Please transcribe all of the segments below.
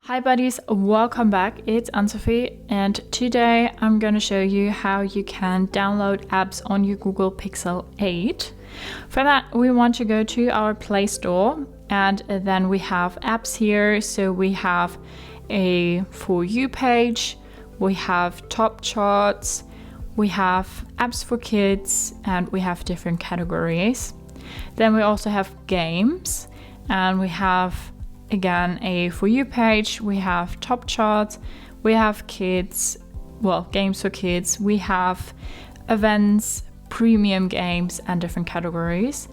Hi buddies, welcome back. It's Anne-Sophie and today I'm going to show you how you can download apps on your Google Pixel 8. For that, we want to go to our Play Store and then we have apps here. So we have a For You page, we have top charts, we have apps for kids, and we have different categories. Then we also have games and we have again a For You page, we have top charts, we have kids, games for kids, we have events, premium games, and different categories.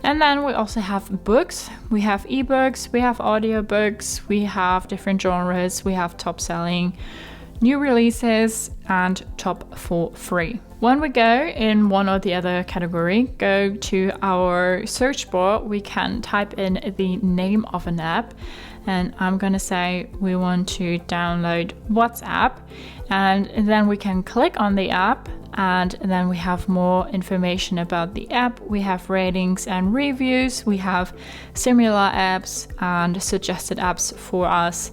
And then we also have books, we have ebooks, we have audiobooks, we have different genres, we have top selling, new releases, and top for free. When we go in one or the other category, go to our search bar, we can type in the name of an app. And I'm gonna say we want to download WhatsApp. And then we can click on the app and then we have more information about the app. We have ratings and reviews. We have similar apps and suggested apps for us.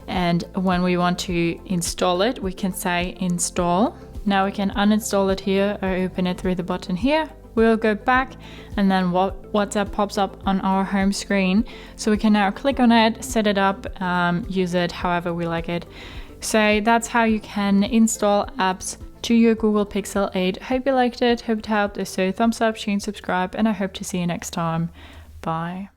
And when we want to install it, we can say install. Now we can uninstall it here or open it through the button here. We'll go back and then WhatsApp pops up on our home screen. So we can now click on it, set it up, use it however we like it. So that's how you can install apps to your Google Pixel 8. Hope you liked it, hope it helped. If so, thumbs up, share and subscribe, and I hope to see you next time. Bye.